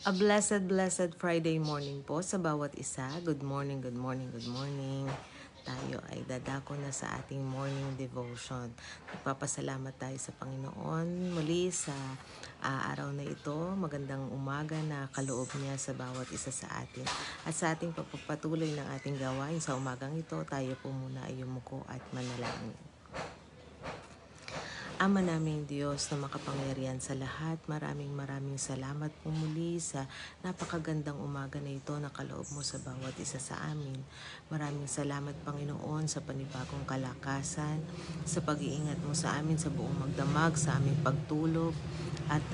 A blessed, blessed Friday morning po sa bawat isa. Good morning, good morning, good morning. Tayo ay dadako na sa ating morning devotion. Nagpapasalamat tayo sa Panginoon muli sa araw na ito. Magandang umaga na kaloob niya sa bawat isa sa atin. At sa ating pagpapatuloy ng ating gawain sa umagang ito, tayo po muna ay yumuko at manalangin. Ama naming Diyos na makapangyarihan sa lahat, maraming salamat po muli sa napakagandang umaga na ito na kaloob mo sa bawat isa sa amin. Maraming salamat Panginoon sa panibagong kalakasan, sa pag-iingat mo sa amin sa buong magdamag, sa aming pagtulog, at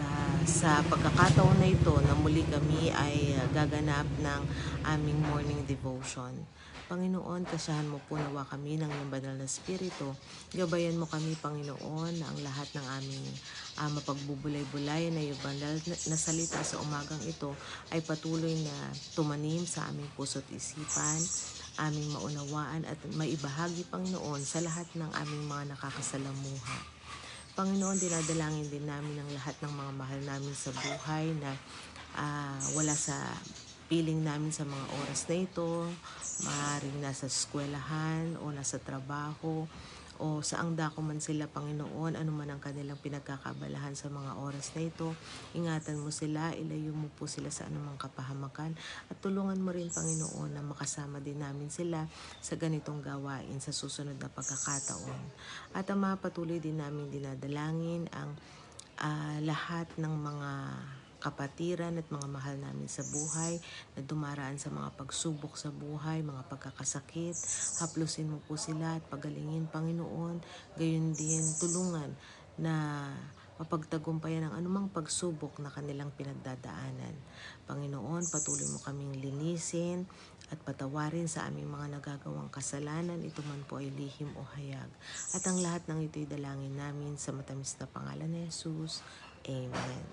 sa pagkakataon na ito na muli kami ay gaganap ng aming morning devotion. Panginoon, kasahan mo po nawa kami ng iyong banal na spirito. Gabayan mo kami, Panginoon, na ang lahat ng aming mapagbubulay-bulay na iyong banal na salita sa umagang ito ay patuloy na tumanim sa aming puso't isipan, aming maunawaan at maibahagi, Panginoon, sa lahat ng aming mga nakakasalamuha. Panginoon, dinadalangin din namin ang lahat ng mga mahal namin sa buhay na wala sa piling namin sa mga oras na ito, maaaring nasa eskwelahan o nasa trabaho o saang dako man sila, Panginoon, ano man ang kanilang pinagkakabalahan sa mga oras na ito. Ingatan mo sila, ilayo mo po sila sa anumang kapahamakan at tulungan mo rin, Panginoon, na makasama din namin sila sa ganitong gawain sa susunod na pagkakataon. At patuloy din namin dinadalangin ang lahat ng mga kapatiran at mga mahal namin sa buhay na dumaraan sa mga pagsubok sa buhay, mga pagkakasakit. Haplusin mo po sila at pagalingin, Panginoon. Gayon din, tulungan na mapagtagumpayan ang anumang pagsubok na kanilang pinagdadaanan. Panginoon, patuloy mo kaming linisin at patawarin sa aming mga nagagawang kasalanan, ito man po ay lihim o hayag. At ang lahat ng ito'y dalangin namin sa matamis na pangalan ni Jesus. Amen.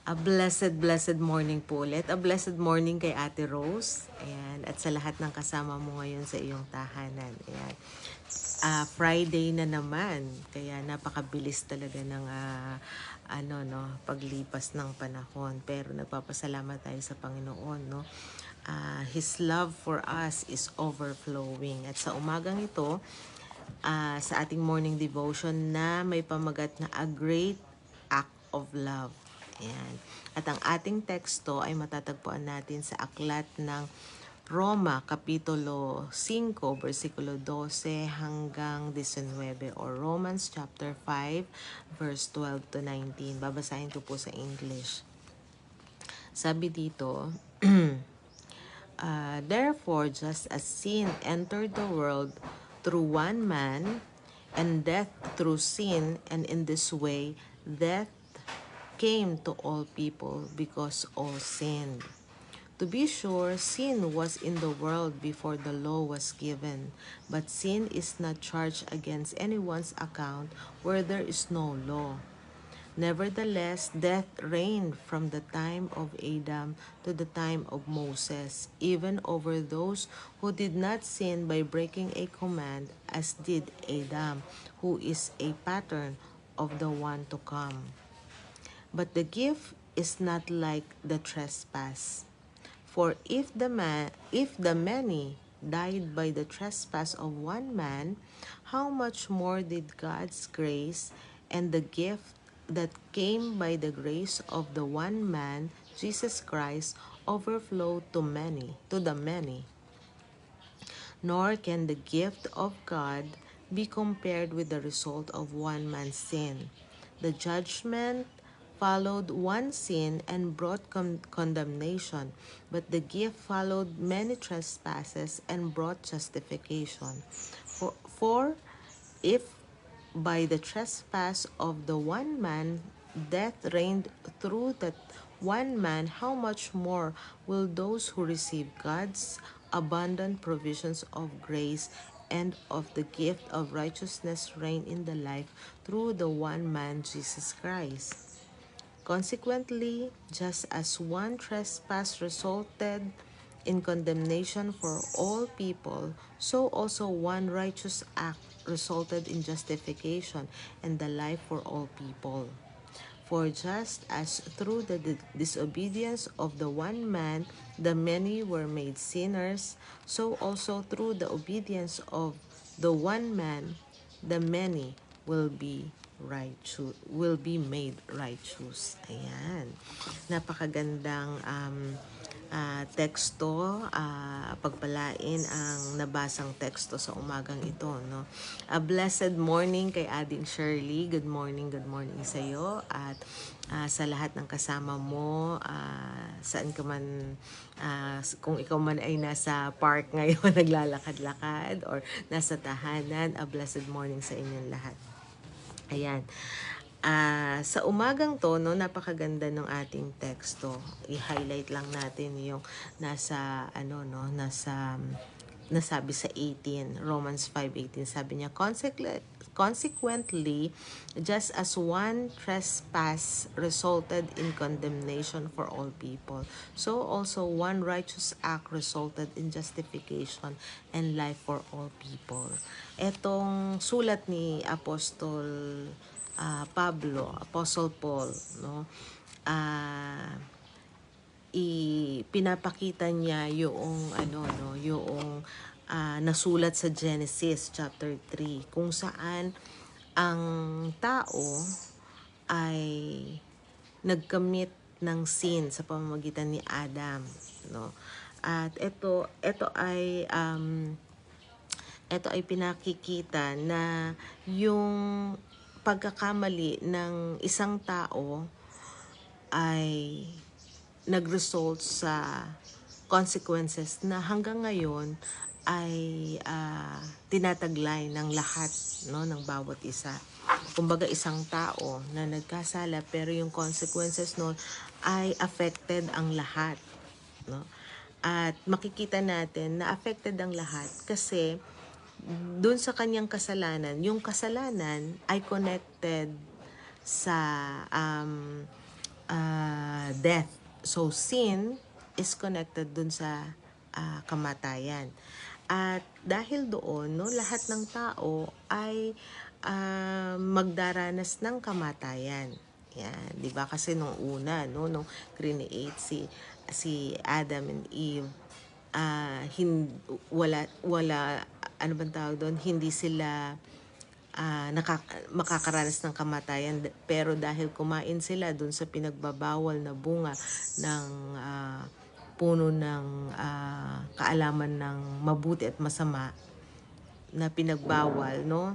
A blessed, blessed morning po ulit. A blessed morning kay Ate Rose. Ayan. At sa lahat ng kasama mo ngayon sa iyong tahanan. Ayan. Friday na naman. Kaya napakabilis talaga ng paglipas ng panahon. Pero nagpapasalamat tayo sa Panginoon, no? His love for us is overflowing. At sa umagang ito, sa ating morning devotion na may pamagat na a great act of love. Ayan. At ang ating teksto ay matatagpuan natin sa aklat ng Roma, Kapitulo 5, versikulo 12 hanggang 19, or Romans chapter 5, verse 12 to 19. Babasahin ko po sa English. Sabi dito, therefore, just as sin entered the world through one man, and death through sin, and in this way, death came to all people because all sinned. To be sure, sin was in the world before the law was given, but sin is not charged against anyone's account where there is no law. Nevertheless, death reigned from the time of Adam to the time of Moses, even over those who did not sin by breaking a command, as did Adam, who is a pattern of the one to come. But the gift is not like the trespass. For if the many died by the trespass of one man, how much more did God's grace and the gift that came by the grace of the one man, Jesus Christ, overflow to the many? Nor can the gift of God be compared with the result of one man's sin. The judgment followed one sin and brought condemnation, but the gift followed many trespasses and brought justification. For if by the trespass of the one man death reigned through that one man, how much more will those who receive God's abundant provisions of grace and of the gift of righteousness reign in the life through the one man, Jesus Christ? Consequently, just as one trespass resulted in condemnation for all people, so also one righteous act resulted in justification and the life for all people. For just as through the disobedience of the one man the many were made sinners, so also through the obedience of the one man the many will be made righteous. Ayan. Napakagandang teksto, pagpalain ang nabasang teksto sa umagang ito, no? A blessed morning kay Ading Shirley. Good morning sa iyo at sa lahat ng kasama mo, saan ka man, kung ikaw man ay nasa park ngayon naglalakad-lakad or nasa tahanan, a blessed morning sa inyong lahat. Ayan. Sa umagang to, no, napakaganda ng ating teksto. I-highlight lang natin yung nasa nasabi sa 18, Romans 5:18. Sabi niya, consequently, just as one trespass resulted in condemnation for all people, so also one righteous act resulted in justification and life for all people. Etong sulat ni Apostle Paul, no? Pinapakita niya yung nasulat sa Genesis chapter 3 kung saan ang tao ay nagkamit ng sin sa pamamagitan ni Adam, no? At ito ay pinakikita na yung pagkakamali ng isang tao ay nag-result sa consequences na hanggang ngayon ay tinataglay ng lahat, no, ng bawat isa. Kumbaga isang tao na nagkasala pero yung consequences no ay affected ang lahat, no? At makikita natin na affected ang lahat kasi doon sa kanyang kasalanan, yung kasalanan ay connected sa death. So, sin is connected doon sa kamatayan. At dahil doon, no, lahat ng tao ay magdaranas ng kamatayan. Yan, 'di ba? Kasi nung una, no, nung create si Adam and Eve, wala ano bang tawag doon, hindi sila makakaranas ng kamatayan, pero dahil kumain sila doon sa pinagbabawal na bunga ng puno ng kaalaman ng mabuti at masama na pinagbawal, no,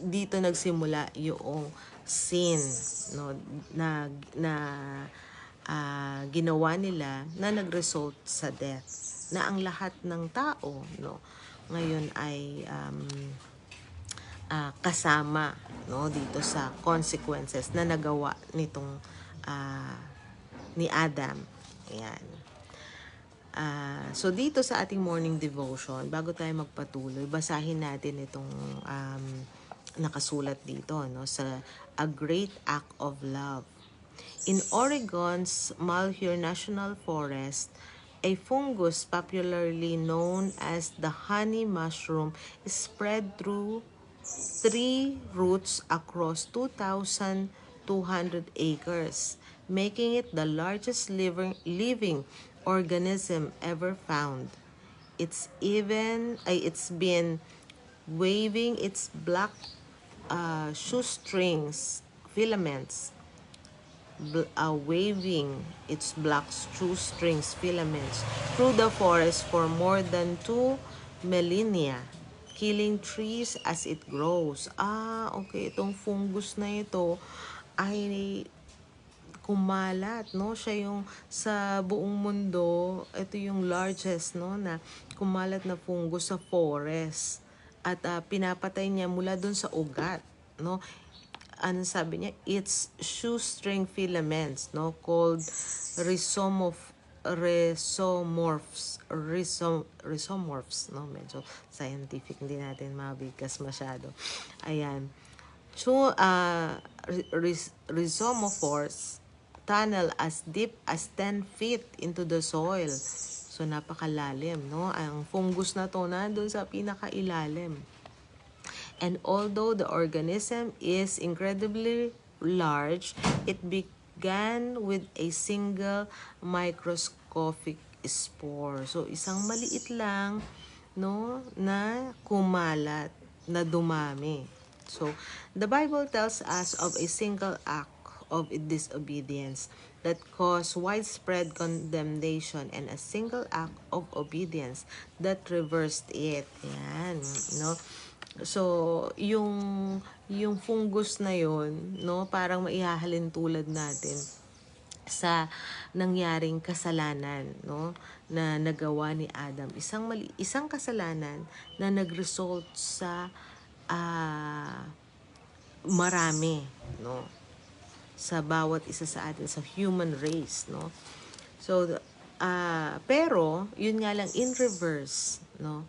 dito nagsimula yung sin, no, na ginawa nila na nag-result sa death, na ang lahat ng tao, no, ngayon ay kasama, no, dito sa consequences na nagawa nitong ni Adam. Ayan. So dito sa ating morning devotion, bago tayo magpatuloy, basahin natin itong nakasulat dito, no, sa A Great Act of Love. In Oregon's Malheur National Forest, a fungus popularly known as the honey mushroom is spread through tree roots across 2,200 acres, making it the largest living organism ever found. It's been waving its black shoestrings filaments through the forest for more than 2 millennia, killing trees as it grows. Okay, itong fungus na ito ay kumalat, no? Siya yung sa buong mundo, ito yung largest, no, na kumalat na fungus sa forest. At pinapatay niya mula dun sa ugat, no? Ano sabi niya? It's shoestring filaments, no, called rhizomorphs, no? Medyo scientific, hindi natin mabigkas masyado. Ayan. So, rhizomorphs tunnel as deep as 10 feet into the soil. So, napakalalim, no? Ang fungus na to na doon sa pinakailalim. And although the organism is incredibly large, it began with a single microscopic spore. So, isang maliit lang, no, na kumalat, na dumami. So, the Bible tells us of a single act of disobedience that caused widespread condemnation and a single act of obedience that reversed it. Yan, no? So, yung fungus na yon, no, parang maihahalin tulad natin sa nangyaring kasalanan, no, na nagawa ni Adam. Isang kasalanan na nagresult sa marami, no, sa bawat isa sa atin, sa human race, no. So, pero yun nga lang in reverse, no,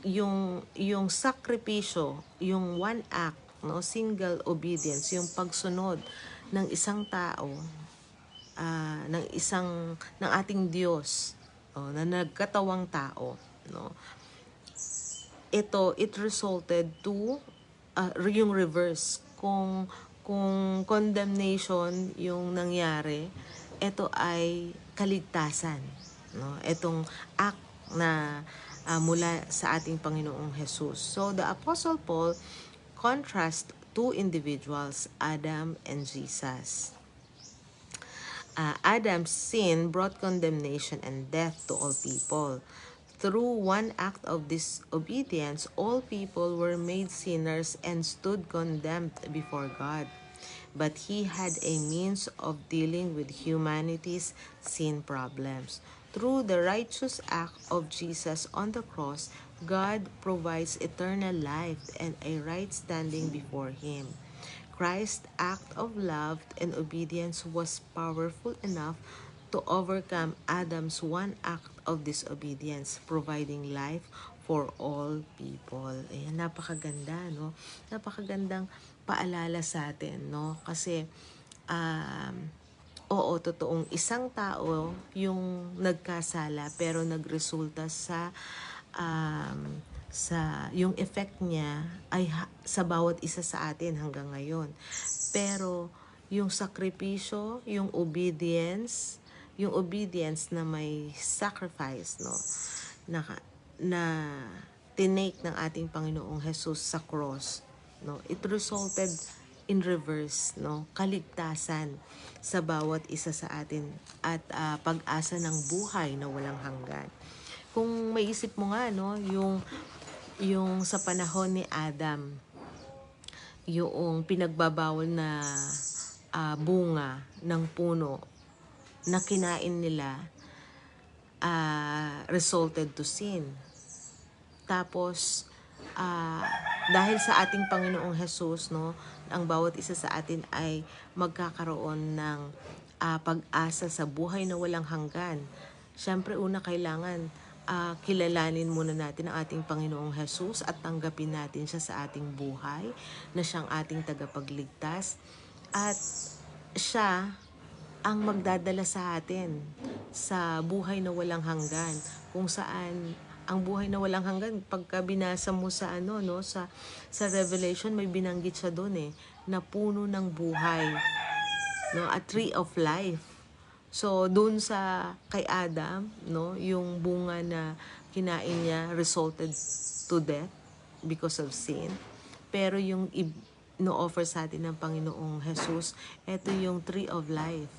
yung sakripisyo, yung one act, no, single obedience, yung pagsunod ng isang tao, ng ating Diyos, na nagkatawang tao, no. It resulted to yung reverse. Kung condemnation yung nangyari, ito ay kaligtasan, no. Itong act na mula sa ating Panginoong Jesus. So the Apostle Paul contrast two individuals, Adam and Jesus. Adam's sin brought condemnation and death to all people. Through one act of disobedience, all people were made sinners and stood condemned before God. But he had a means of dealing with humanity's sin problems. Through the righteous act of Jesus on the cross, God provides eternal life and a right standing before Him. Christ's act of love and obedience was powerful enough to overcome Adam's one act of disobedience, providing life for all people. Ayan, napakaganda, no? Napakagandang paalala sa atin, no? Kasi, oo, totoong isang tao yung nagkasala pero nagresulta yung effect niya ay sa bawat isa sa atin hanggang ngayon. Pero yung sakripisyo, yung obedience na may sacrifice, no, na tinake ng ating Panginoong Jesus sa cross, no, it resulted in reverse, no, kaligtasan sa bawat isa sa atin at pag-asa ng buhay na walang hanggan. Kung maiisip mo nga, no, yung sa panahon ni Adam, yung pinagbabawal na bunga ng puno na kinain nila resulted to sin. Tapos dahil sa ating Panginoong Jesus, no, ang bawat isa sa atin ay magkakaroon ng pag-asa sa buhay na walang hanggan. Siyempre, una kailangan kilalanin muna natin ang ating Panginoong Jesus at tanggapin natin siya sa ating buhay na siyang ating tagapagligtas. At siya ang magdadala sa atin sa buhay na walang hanggan, kung saan ang buhay na walang hanggan, pagka binasa mo sa sa Revelation, may binanggit siya doon na puno ng buhay, no, a tree of life. So doon sa kay Adam, no, yung bunga na kinain niya resulted to death because of sin. Pero yung no-offer sa atin ng Panginoong Jesus, ito yung tree of life.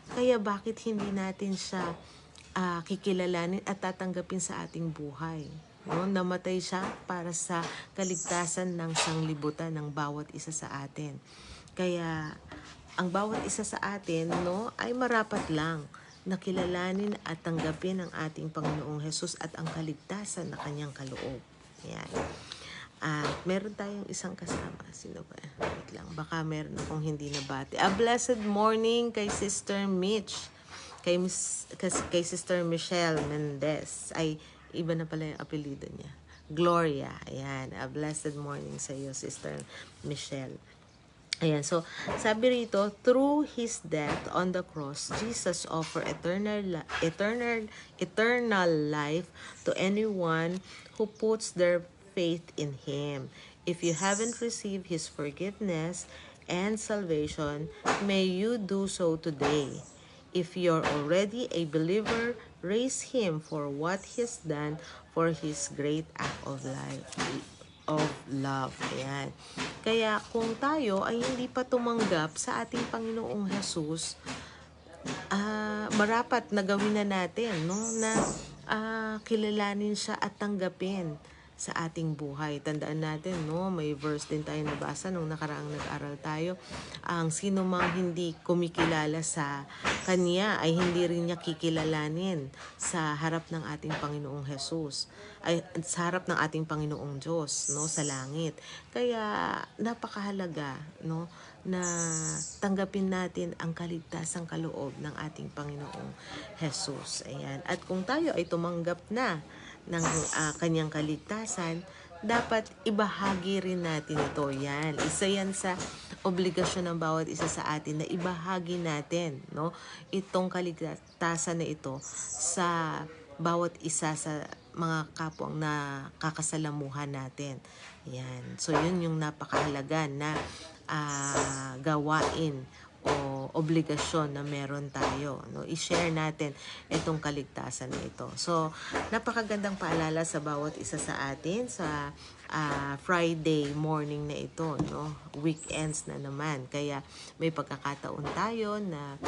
Kaya bakit hindi natin siya kikilalanin at tatanggapin sa ating buhay? No? Namatay siya para sa kaligtasan ng sanglibutan ng bawat isa sa atin. Kaya ang bawat isa sa atin, no, ay marapat lang na kilalanin at tanggapin ang ating Panginoong Jesus at ang kaligtasan na kanyang kaloob. Yan. Meron tayong isang kasama. Sino ba? Wait lang. Baka meron akong hindi nabati. A blessed morning kay Sister Mitch. Kay Sister Michelle Mendez. Ay, iba na pala yung apelido niya. Gloria. Ayan. A blessed morning sa iyo, Sister Michelle. Ayan. So, sabi rito, through His death on the cross, Jesus offered eternal life to anyone who puts their faith in Him. If you haven't received His forgiveness and salvation, may you do so today. If you're already a believer, raise him for what he's done, for his great act of love. Ayan. Kaya kung tayo ay hindi pa tumanggap sa ating Panginoong Jesus, marapat na gawin na natin, no, na kilalanin siya at tanggapin sa ating buhay. Tandaan natin, no, may verse din tayo nabasa nung nakaraang nag-aral tayo. Ang sino mang hindi kumikilala sa Kanya ay hindi rin niya kikilalanin sa harap ng ating Panginoong Jesus, ay sa harap ng ating Panginoong Diyos, no, sa langit. Kaya napakahalaga, no, na tanggapin natin ang kaligtasang kaloob ng ating Panginoong Jesus. Ayan. At kung tayo ay tumanggap na ng kanyang kaligtasan, dapat ibahagi rin natin ito. Yan. Isa yan sa obligasyon ng bawat isa sa atin na ibahagi natin, no, itong kaligtasan na ito sa bawat isa sa mga kapwang na kakasalamuhan natin. Yan. So, yun yung napakahalaga na gawain o obligasyon na meron tayo, no, i-share natin itong kaligtasan na ito. So, napakagandang paalala sa bawat isa sa atin sa Friday morning na ito, no, weekends na naman. Kaya may pagkakataon tayo na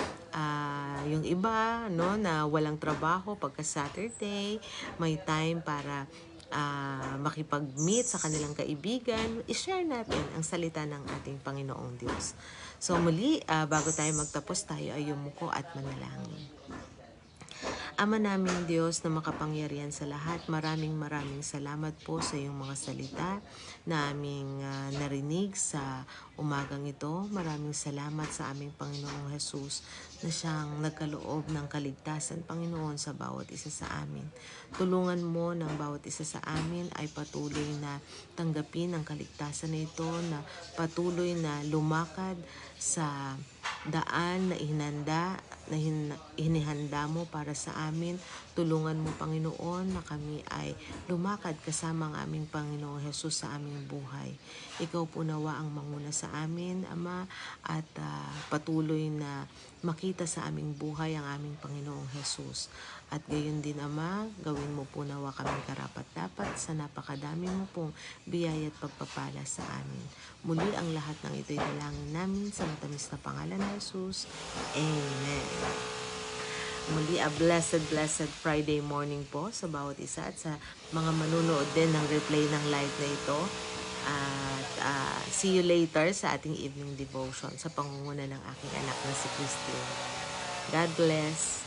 yung iba, no, na walang trabaho pagka Saturday, may time para makipag-meet sa kanilang kaibigan, i-share natin ang salita ng ating Panginoong Diyos. So muli, bago tayo magtapos, tayo ay yumuko at manalangin. Ama naming Diyos na makapangyarihan sa lahat, maraming salamat po sa iyong mga salita na aming narinig sa umagang ito. Maraming salamat sa aming Panginoong Jesus na siyang nagkaloob ng kaligtasan, Panginoon, sa bawat isa sa amin. Tulungan mo ng bawat isa sa amin ay patuloy na tanggapin ang kaligtasan na ito, na patuloy na lumakad sa daan na hinihanda mo para sa amin. Tulungan mo, Panginoon, na kami ay lumakad kasama ang aming Panginoong Jesus sa aming buhay. Ikaw po nawa ang manguna sa amin, Ama, at patuloy na makita sa aming buhay ang aming Panginoong Jesus. At gayon din, Ama, gawin mo po nawa kaming karapat-dapat sa napakadami mo pong biyaya at pagpapala sa amin. Muli ang lahat ng ito'y dalangin namin sa matamis na pangalan ni Jesus. Amen. Muli, a blessed Friday morning po sa bawat isa at sa mga manunood din ng replay ng live na ito. At see you later sa ating evening devotion sa pangunguna ng aking anak na si Christine. God bless.